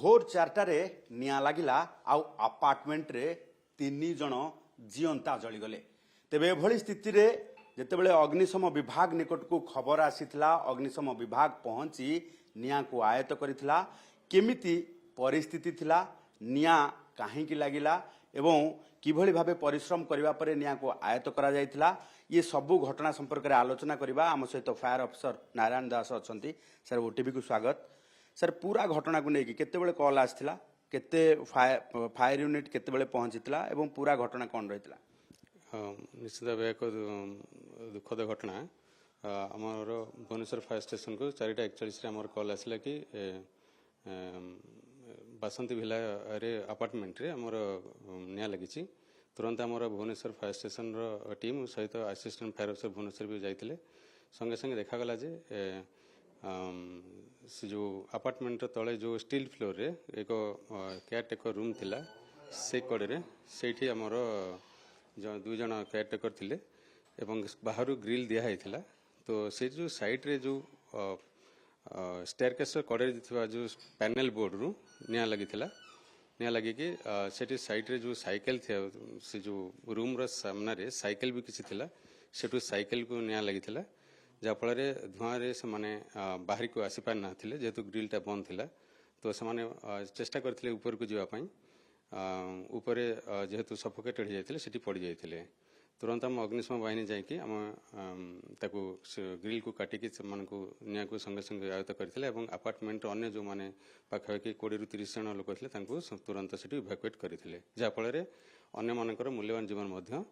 भोर 4टारे निया लगिला आउ अपार्टमेंट रे 3 जन जीवंता जलीगले। तेबे एभली स्थिति रे जेतेबेले अग्निशम विभाग निकट को खबर आसीथिला, अग्निशम विभाग पहुंची निया को आयत्त करिथिला। केमिति परिस्थिति थिला, निया काहेकि लागिला एवं किभली भाबे परिश्रम करिवा परे निया को आयत्त करा जायथिला, ये सबु घटना संपर्क में आलोचना करबा। आम सहित fire officer Narayan Das अछंती। Sir OTV को स्वागत। सर पूरा घटना को लेकिन केतेबेले कॉल आस्थिला, केते फायर यूनिट केतेबेले पहुंचीथिला एवं पूरा घटना कोन रहितला? निश्चित भाव एक दुखद घटना। आमर भुवनेश्वर फायर स्टेशन को 4:41 आमर कॉल आसला कि बासंती विला रे अपार्टमेंट रे आमर निया लगी। तुरंत आमर भुवनेश्वर फायर स्टेशन रो टीम सहित असिस्टेंट फायर अफिसर भुवनेश्वर भी जाइतिले। संगे संगे देखागला जे से जो अपार्टमेंट तले जो स्टील फ्लोर रे एक केयरटेकर रूम थिला, से कड़े से आमर दुई जन केयरटेकर थिले एवं बाहर ग्रिल दिया होता। तो से जो साइड रे जो स्टेयरकेस कड़े जो पैनल बोर्ड रु निया लगी कि सेठी साइड रे जो साइकिल थे, से जो रूम रो सामना रे साइकिल भी किसी थिला, सेठू साइकिल को निया लगी जहाँफल धुआं रे से माने बाहर को आसी पार ना थिले, जेहेतु ग्रिलटा बंद थिला। तो से माने चेष्टा करथिले ऊपर को जीवा पई, ऊपरे जेहेतु सफोकेटेड हो जाते सेठी पड़ जाते। तुरंत आम अग्निशम बाहिनी जाकि आम ताकू ग्रिल को काटिकी को निया को संगे संगे आयत्त करथिले एवं अपार्टमेंट अन्य जो माने पाखापाखि 20 ରୁ 30 जन लोक थे तुरंत से इभाकुएट करथिले, जहाँफल अन्य मानकर मूल्यवान जीवन मध्य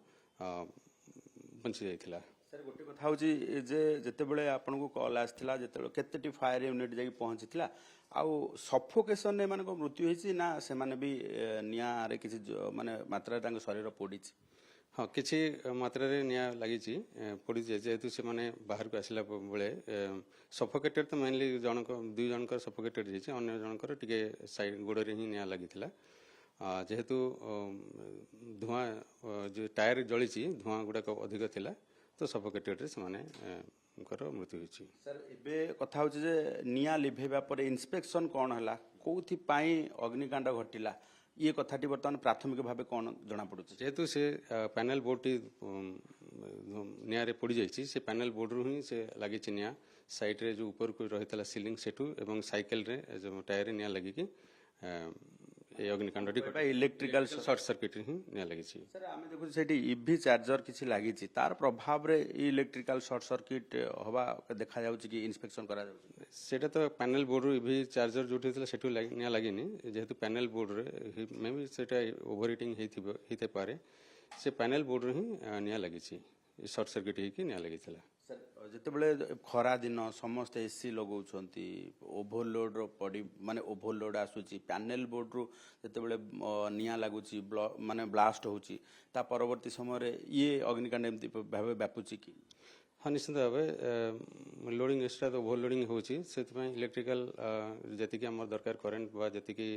बंची जाइथिला। सर गोटे कथा हूँ जेतेबेले आपन को कॉल आसला, जेतेबेले केतेटी फायर यूनिट जाकि पहुंचीथिला, आउ सफोकेशन ने माने मृत्यु होइछि ना से माने भी निया रे किछि माने मात्रा तांग शरीर पोडिछि? हाँ, किछि मात्रा रे निया लागिछि पोडी जेहेतु से माने बाहर को आसिला बेले सफोकेटेड तो मेनली जनक दुई जनकर सफोकेटेड जाइछि, अन्य जनकर टिके साइड गोड़ रे ही निया लागिथिला। जेहेतु धुआं जो टायर जलिछि धुआं गुडा अधिक थिला, तो सफोकेटेड रे से माने मृत्यु होइछि। सर एबे कथा हूँ जे निया लिभेबा पर इंस्पेक्शन कौन हला, कोथि पाई अग्निकांड घटिला, ये कथाटी बर्तमान प्राथमिक भाव कौन जना पड़ुछि? जेहेतु से पैनल बोर्ड टी निया रे पड़ जाइछि, से पैनल बोर्ड रु ही से लगी निया साइड रे जो ऊपर को रहितला सीलिंग सेठू एवं साइकिल रे जो टायर रे निया लगी कि ए अग्निकांड इलेक्ट्रिकल शॉर्ट सर्किट ही निया लगी। सर आमे देखु सेठी ईवी चार्जर किछि लागि छि, तार प्रभाव रे इलेक्ट्रिकल शॉर्ट सर्किट होबा देखा जाउछि कि इंस्पेक्शन करा जाउछि? सेटा तो पैनल बोर्ड रू ईवी चार्जर जो थिला सेठू निया लागिनी, जेहेतु पैनल बोर्ड रे मे भी सेटा ओवर हीटिंग हेते पारे, से पैनल बोर्ड रू ही निया लगी छि, शॉर्ट सर्किट ही कि निया लगी थिला। सर जेतेबेले खरा दिन समस्त एसी लगौछंती, ओभरलोड रो पड़ी माने ओभरलोड आसुची, पैनल बोर्ड रू जेतेबेले निया लागुची माने ब्लास्ट होची, ता परवर्ती समय रे ये अग्निकांड एमती भाबे व्यापुची कि? हाँ, निश्चित भाव लोडिंग एक्सट्रा तो ओभरलोडिंग होची, सेति इलेक्ट्रिकल जतिकी आम दरकार करेन्ट बा जतिकी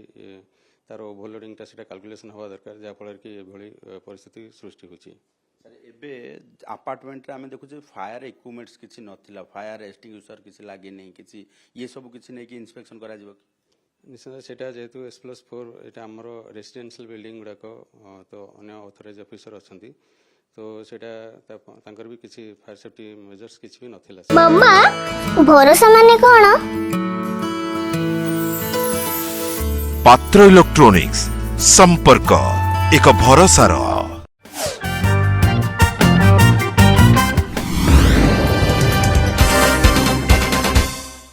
तार ओभरलोडिंगटा सेटा कैलकुलेशन हवा दरकार, जहाँफल कि एभली परिस्थिति सृष्टि होची। सर एबे अपार्टमेंट रे आमे देखु जे फायर इक्विपमेंट्स किछि नथिला, फायर एक्सटिंग्विशर किछि लागि नै, किछि ये सब किछि नै कि इंस्पेक्शन करा जिवो कि? निश्चित सेटा जेहेतु S+4 एटा हमर रेसिडेंशियल बिल्डिंग गुडा तो अन्य ऑथराइज ऑफिसर अछंती, तो सेटा तांकर भी किछि फायर सेफ्टी मेजर्स किछि भी नथिला। मम्मा भरोसा माने कोन? पात्र इलेक्ट्रॉनिक्स संपर्क एक भरोसार